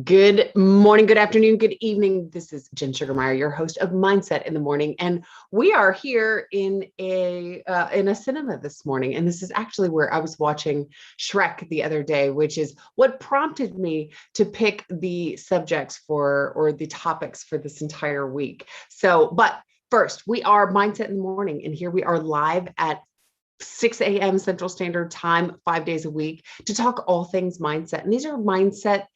Good morning, good afternoon, good evening. This is Jen Sugarmeyer, your host of Mindset in the Morning, and we are here in a cinema this morning. And this is actually where I was watching Shrek the other day, which is what prompted me to pick the subjects for or the topics for this entire week. But first, we are Mindset in the Morning, and here we are live at 6 a.m. Central Standard Time, 5 days a week to talk all things mindset. And these are mindset,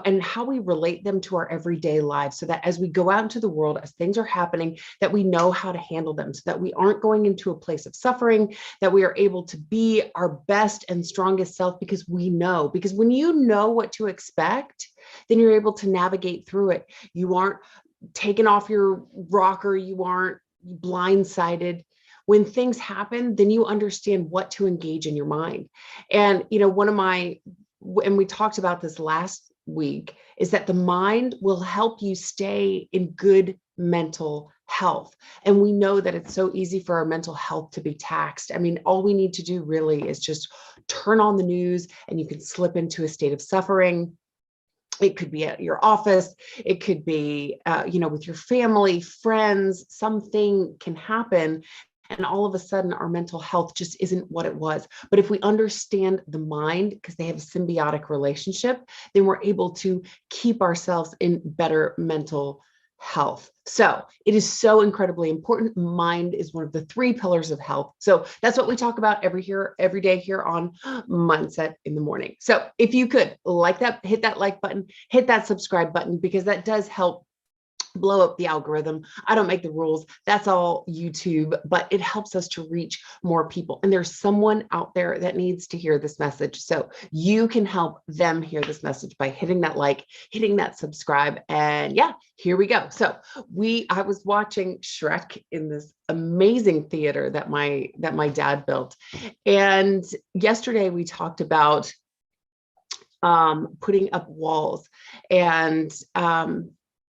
and how we relate them to our everyday lives so that as we go out into the world, as things are happening, that we know how to handle them so that we aren't going into a place of suffering, that we are able to be our best and strongest self because when you know what to expect, then you're able to navigate through it. You aren't taken off your rocker. You aren't blindsided. When things happen, then you understand what to engage in your mind. And, and we talked about this last week, is that the mind will help you stay in good mental health. And we know that it's so easy for our mental health to be taxed. I mean, all we need to do really is just turn on the news and you can slip into a state of suffering. It could be at your office. It could be, with your family, friends. Something can happen. And all of a sudden, our mental health just isn't what it was. But if we understand the mind, because they have a symbiotic relationship, then we're able to keep ourselves in better mental health. So it is so incredibly important. Mind is one of the three pillars of health. So that's what we talk about every day here on Mindset in the Morning. So if you could hit that like button, hit that subscribe button, because that does help blow up the algorithm. I don't make the rules. That's all YouTube, but it helps us to reach more people. And there's someone out there that needs to hear this message. So you can help them hear this message by hitting that like, hitting that subscribe. And yeah, here we go. So I was watching Shrek in this amazing theater that my dad built. And yesterday we talked about putting up walls. And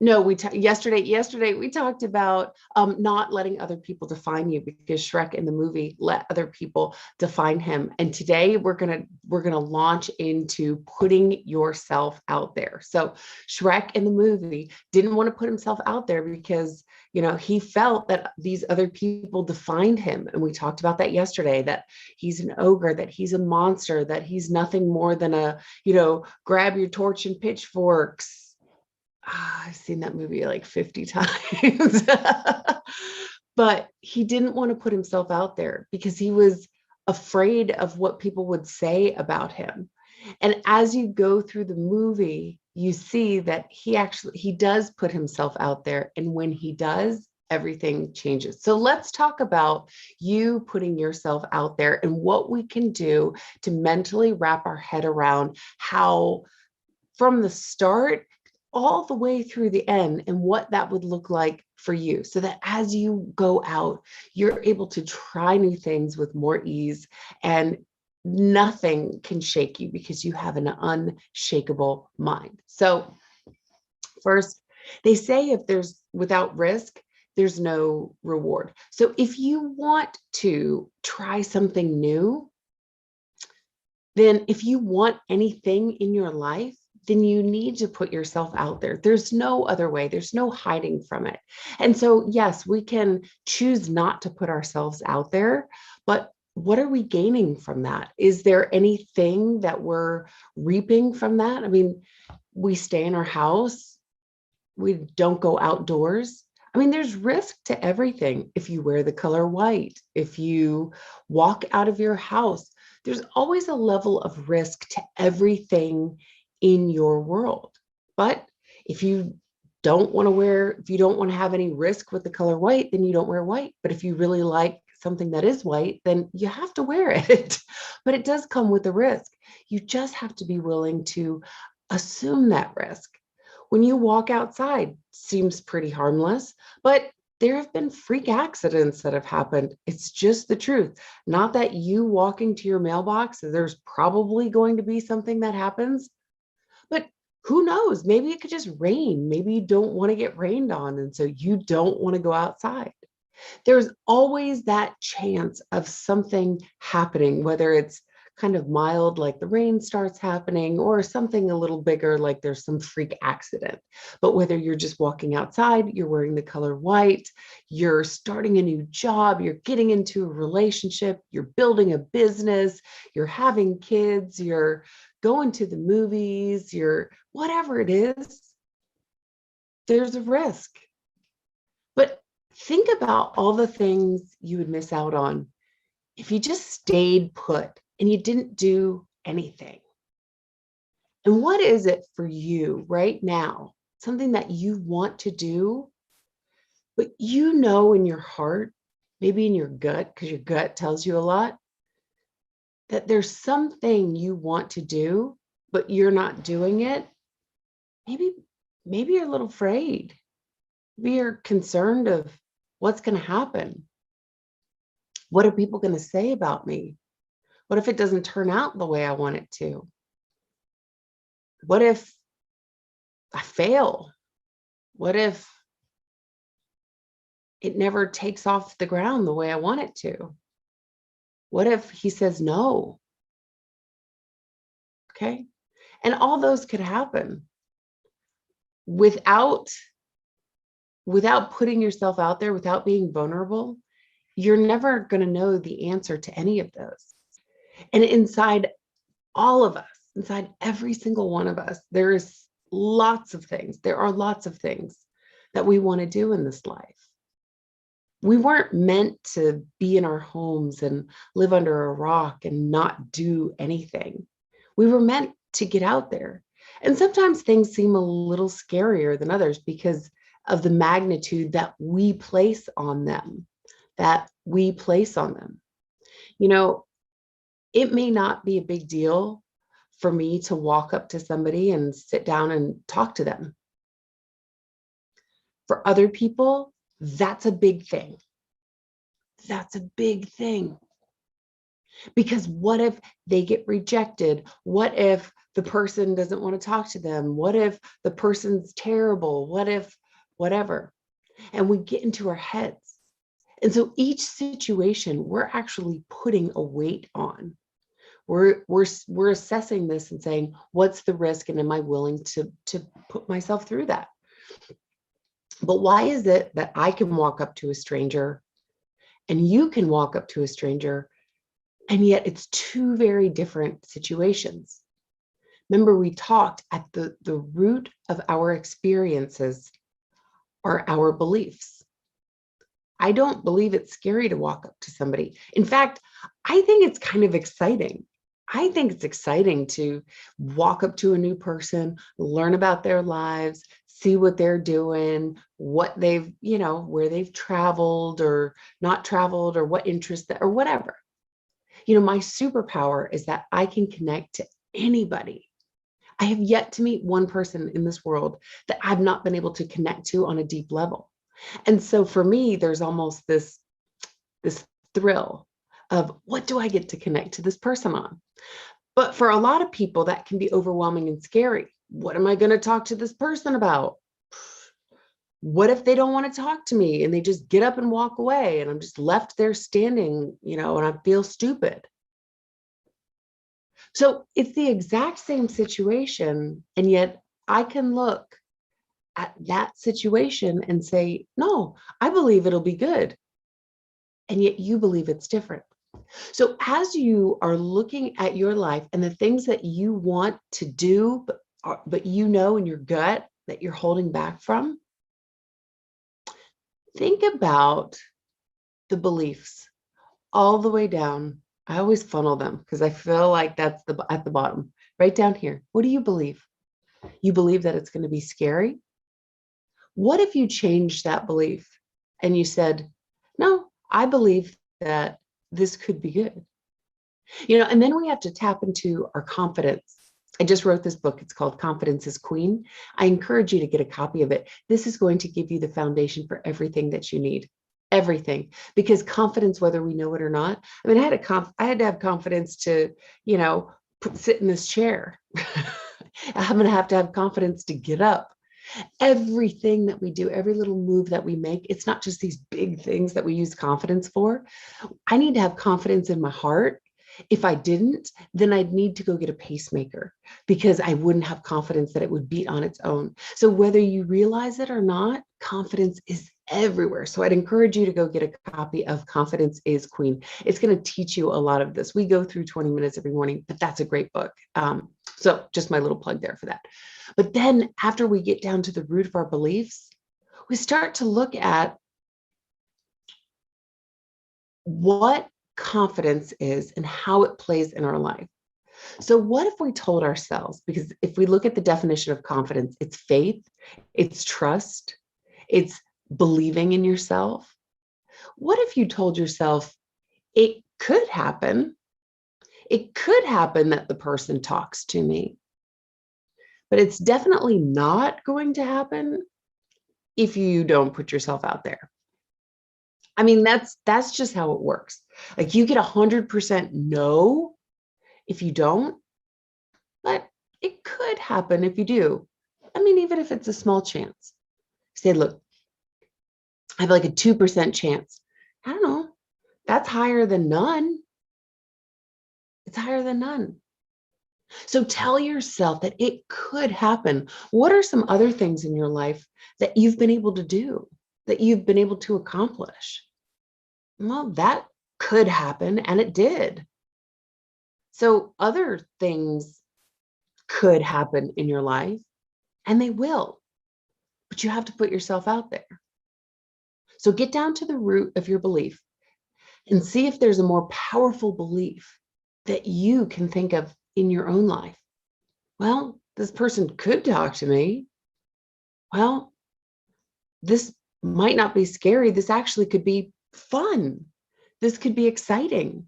no, yesterday we talked about not letting other people define you, because Shrek in the movie let other people define him. And today we're gonna launch into putting yourself out there. So Shrek in the movie didn't want to put himself out there because he felt that these other people defined him. And we talked about that yesterday, that he's an ogre, that he's a monster, that he's nothing more than a, grab your torch and pitchforks. I've seen that movie like 50 times. But he didn't want to put himself out there because he was afraid of what people would say about him. And as you go through the movie, you see that he does put himself out there. And when he does, everything changes. So let's talk about you putting yourself out there and what we can do to mentally wrap our head around how, from the start all the way through the end, and what that would look like for you, so that as you go out, you're able to try new things with more ease, and nothing can shake you because you have an unshakable mind. So first, they say if there's without risk, there's no reward. So if you want to try something new, then if you want anything in your life, then you need to put yourself out there. There's no other way. There's no hiding from it. And so, yes, we can choose not to put ourselves out there, but what are we gaining from that? Is there anything that we're reaping from that? I mean, we stay in our house. We don't go outdoors. I mean, there's risk to everything. If you wear the color white, if you walk out of your house, there's always a level of risk to everything in your world. But if you don't want to have any risk with the color white, then you don't wear white. But if you really like something that is white, then you have to wear it. But it does come with a risk. You just have to be willing to assume that risk. When you walk outside, seems pretty harmless, but there have been freak accidents that have happened. It's just the truth. Not that you walking to your mailbox, there's probably going to be something that happens, but who knows? Maybe it could just rain. Maybe you don't want to get rained on, and so you don't want to go outside. There's always that chance of something happening, whether it's kind of mild, like the rain starts happening, or something a little bigger, like there's some freak accident. But whether you're just walking outside, you're wearing the color white, you're starting a new job, you're getting into a relationship, you're building a business, you're having kids, you're going to the movies, you're whatever it is, there's a risk. But think about all the things you would miss out on if you just stayed put and you didn't do anything. And what is it for you right now? Something that you want to do, but you know in your heart, maybe in your gut, because your gut tells you a lot, that there's something you want to do, but you're not doing it. Maybe you're a little afraid. Maybe you're concerned of what's going to happen. What are people going to say about me? What if it doesn't turn out the way I want it to? What if I fail? What if it never takes off the ground the way I want it to? What if he says no? Okay. And all those could happen without putting yourself out there, without being vulnerable. You're never going to know the answer to any of those. And inside all of us, inside every single one of us, there is lots of things. There are lots of things that we want to do in this life. We weren't meant to be in our homes and live under a rock and not do anything. We were meant to get out there. And sometimes things seem a little scarier than others because of the magnitude that we place on them, You know, it may not be a big deal for me to walk up to somebody and sit down and talk to them. For other people, that's a big thing. That's a big thing. Because what if they get rejected? What if the person doesn't want to talk to them? What if the person's terrible? What if whatever? And we get into our heads. And so each situation, we're actually putting a weight on. We're assessing this and saying, what's the risk? And am I willing to put myself through that? But why is it that I can walk up to a stranger and you can walk up to a stranger, and yet it's two very different situations? Remember, we talked at the root of our experiences are our beliefs. I don't believe it's scary to walk up to somebody. In fact, I think it's kind of exciting. I think it's exciting to walk up to a new person, learn about their lives, see what they're doing, what they've, where they've traveled or not traveled, or what interests or whatever. My superpower is that I can connect to anybody. I have yet to meet one person in this world that I've not been able to connect to on a deep level. And so for me, there's almost this thrill of, what do I get to connect to this person on? But for a lot of people, that can be overwhelming and scary. What am I going to talk to this person about? What if they don't want to talk to me and they just get up and walk away and I'm just left there standing, and I feel stupid? So it's the exact same situation. And yet I can look at that situation and say, no, I believe it'll be good. And yet you believe it's different. So as you are looking at your life and the things that you want to do, but in your gut that you're holding back from, think about the beliefs all the way down. I always funnel them because I feel like that's at the bottom, right down here. What do you believe? You believe that it's going to be scary? What if you changed that belief and you said, no, I believe that this could be good? And then we have to tap into our confidence. I just wrote this book. It's called Confidence is Queen. I encourage you to get a copy of it. This is going to give you the foundation for everything that you need. Everything. Because confidence, whether we know it or not, I mean, I had to have confidence to, sit in this chair. I'm going to have confidence to get up. Everything that we do, every little move that we make, it's not just these big things that we use confidence for. I need to have confidence in my heart. If I didn't, then I'd need to go get a pacemaker because I wouldn't have confidence that it would beat on its own. So whether you realize it or not, confidence is everywhere. So I'd encourage you to go get a copy of Confidence is Queen. It's going to teach you a lot of this. We go through 20 minutes every morning, but that's a great book. So just my little plug there for that. But then after we get down to the root of our beliefs, we start to look at what confidence is and how it plays in our life. So what if we told ourselves, because if we look at the definition of confidence, it's faith, it's trust, it's believing in yourself. What if you told yourself it could happen? It could happen that the person talks to me, but it's definitely not going to happen if you don't put yourself out there. I mean, that's just how it works. Like you get 100% no if you don't, but it could happen if you do. I mean, even if it's a small chance. Say, look, I have like a 2% chance. I don't know. That's higher than none. It's higher than none. So tell yourself that it could happen. What are some other things in your life that you've been able to do, that you've been able to accomplish? Well, that could happen, and it did. So other things could happen in your life, and they will, but you have to put yourself out there. So get down to the root of your belief and see if there's a more powerful belief that you can think of in your own life. Well, this person could talk to me. Well, this might not be scary. This actually could be fun. This could be exciting.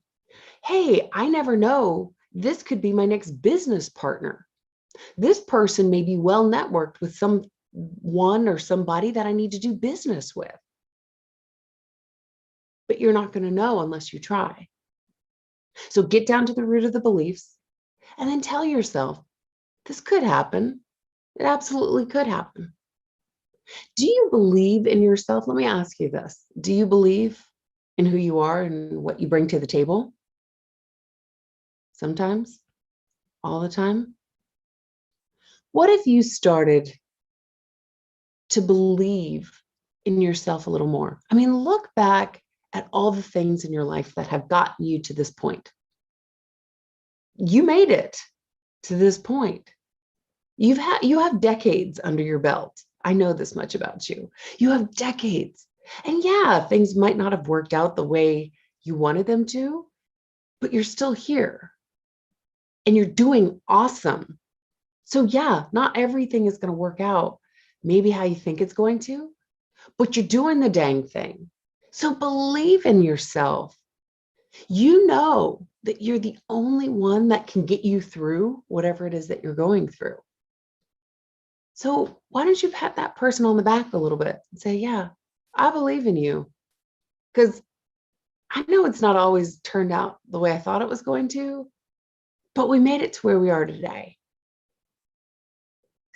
Hey, I never know. This could be my next business partner. This person may be well networked with someone or somebody that I need to do business with. But you're not going to know unless you try. So get down to the root of the beliefs and then tell yourself, this could happen. It absolutely could happen. Do you believe in yourself? Let me ask you this. Do you believe in who you are and what you bring to the table? Sometimes, all the time. What if you started to believe in yourself a little more? I mean, look back at all the things in your life that have gotten you to this point. You made it to this point. You have decades under your belt. I know this much about you. You have decades. And yeah, things might not have worked out the way you wanted them to, but you're still here and you're doing awesome. So yeah, not everything is going to work out maybe how you think it's going to, but you're doing the dang thing. So believe in yourself. You know that you're the only one that can get you through whatever it is that you're going through. So why don't you pat that person on the back a little bit and say, yeah, I believe in you. Because I know it's not always turned out the way I thought it was going to, but we made it to where we are today.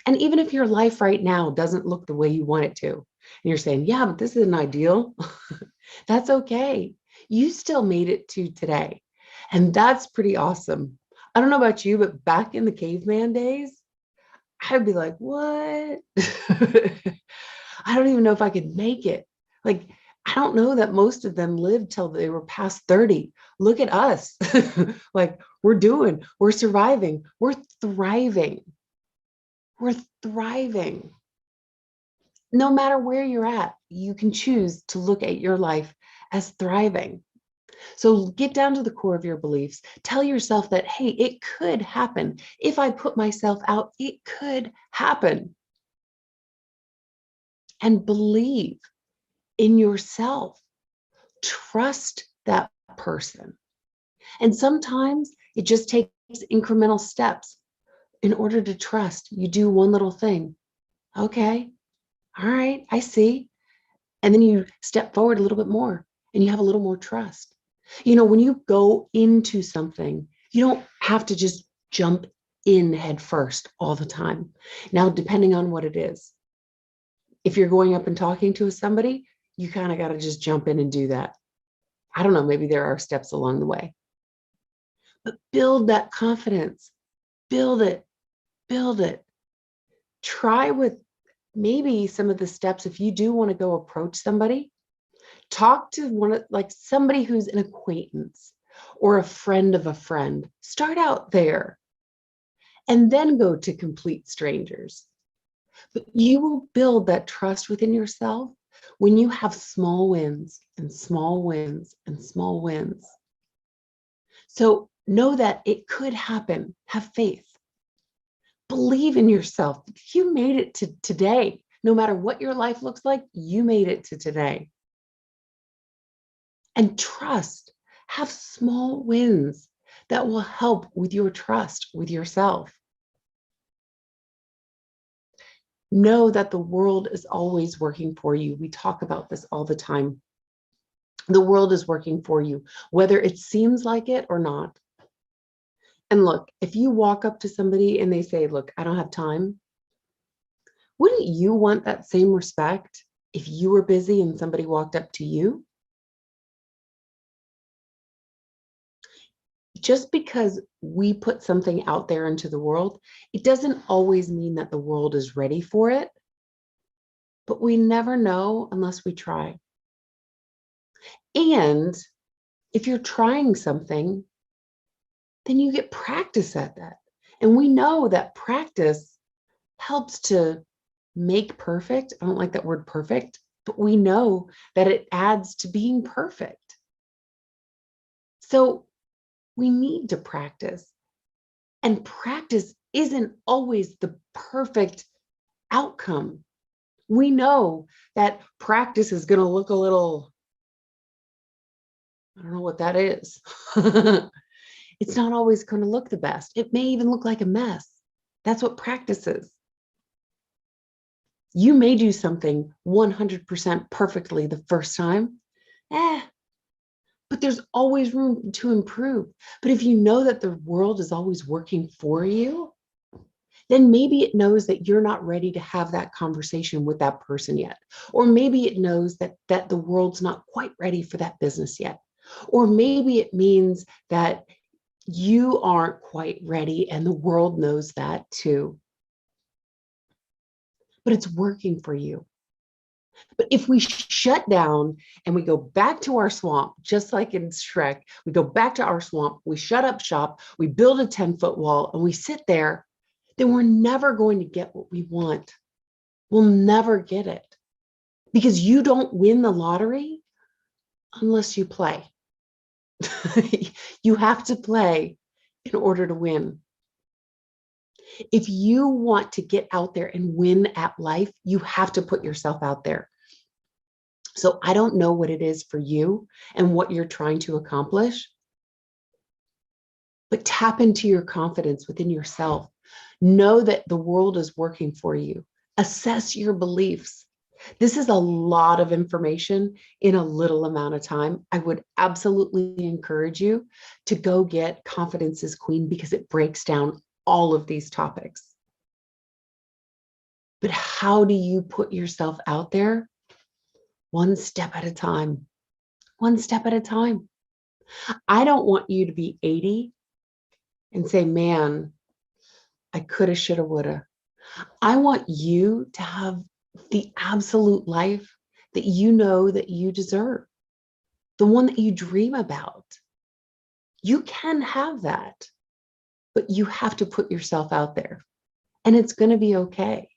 And even if your life right now doesn't look the way you want it to, and you're saying, yeah, but this isn't ideal, that's okay. You still made it to today. And that's pretty awesome. I don't know about you, but back in the caveman days, I'd be like, what? I don't even know if I could make it. Like, I don't know that most of them lived till they were past 30. Look at us. Like, we're surviving, we're thriving. We're thriving. No matter where you're at, you can choose to look at your life as thriving. So get down to the core of your beliefs. Tell yourself that, hey, it could happen. If I put myself out, it could happen. And believe in yourself. Trust that person. And sometimes it just takes incremental steps. In order to trust, you do one little thing. Okay, all right, I see. And then you step forward a little bit more and you have a little more trust. You know, when you go into something, you don't have to just jump in head first all the time. Now, depending on what it is, if you're going up and talking to somebody, you kind of got to just jump in and do that. I don't know, maybe there are steps along the way. but build that confidence. Build it, build it. Try with maybe some of the steps. If you do want to go approach somebody, talk to like somebody who's an acquaintance or a friend of a friend. Start out there and then go to complete strangers. But you will build that trust within yourself when you have small wins and small wins and small wins. So know that it could happen. Have faith. Believe in yourself. You made it to today. No matter what your life looks like, you made it to today. And trust. Have small wins that will help with your trust with yourself. Know that the world is always working for you. We talk about this all the time. The world is working for you, whether it seems like it or not. And look, if you walk up to somebody and they say, look, I don't have time, wouldn't you want that same respect if you were busy and somebody walked up to you? Just because we put something out there into the world, it doesn't always mean that the world is ready for it, but we never know unless we try. And if you're trying something, then you get practice at that. And we know that practice helps to make perfect. I don't like that word perfect, but we know that it adds to being perfect. So we need to practice. And practice isn't always the perfect outcome. We know that practice is going to look a little, I don't know what that is. It's not always going to look the best. It may even look like a mess. That's what practice is. You may do something 100% perfectly the first time, but there's always room to improve. But if you know that the world is always working for you, then maybe it knows that you're not ready to have that conversation with that person yet. Or maybe it knows that the world's not quite ready for that business yet. Or maybe it means that you aren't quite ready and the world knows that too. But it's working for you. But if we shut down and we go back to our swamp, just like in Shrek, we go back to our swamp, we shut up shop, we build a 10-foot wall and we sit there, then we're never going to get what we want. We'll never get it because you don't win the lottery unless you play. You have to play in order to win. If you want to get out there and win at life, you have to put yourself out there. So I don't know what it is for you and what you're trying to accomplish, but tap into your confidence within yourself. Know that the world is working for you. Assess your beliefs. This is a lot of information in a little amount of time. I would absolutely encourage you to go get Confidence is Queen because it breaks down all of these topics. But how do you put yourself out there? One step at a time. One step at a time. I don't want you to be 80 and say, man, I coulda, shoulda, woulda. I want you to have the absolute life that you know that you deserve, the one that you dream about. You can have that, but you have to put yourself out there and it's going to be okay.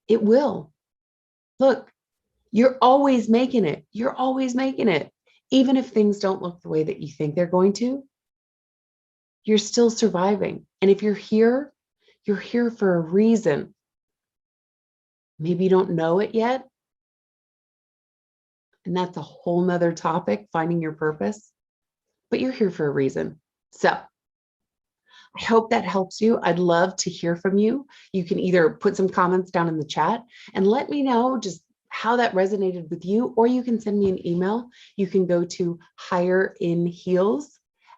It will. Look, you're always making it. You're always making it. Even if things don't look the way that you think they're going to, you're still surviving. And if you're here for a reason. Maybe you don't know it yet. And that's a whole nother topic, finding your purpose, but you're here for a reason. So I hope that helps you. I'd love to hear from you. You can either put some comments down in the chat and let me know just how that resonated with you, or you can send me an email. You can go to higherinheels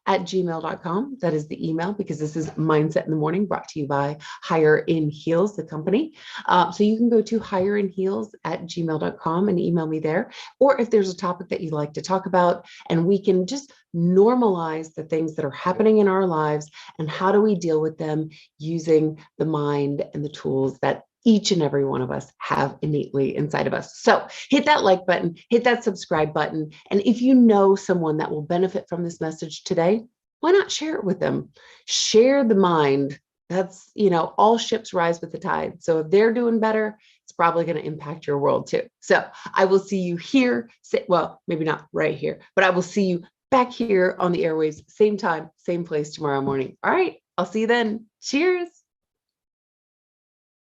higherheels@gmail.com. That is the email, because this is Mindset in the Morning, brought to you by Higher in Heels, the company. So you can go to higherheels@gmail.com and email me there. Or if there's a topic that you'd like to talk about, and we can just normalize the things that are happening in our lives and how do we deal with them using the mind and the tools that each and every one of us have innately inside of us. So hit that like button, hit that subscribe button. And if you know someone that will benefit from this message today, why not share it with them? Share the mind. That's, all ships rise with the tide. So if they're doing better, it's probably going to impact your world too. So I will see you here. Well, maybe not right here, but I will see you back here on the airwaves, same time, same place tomorrow morning. All right. I'll see you then. Cheers.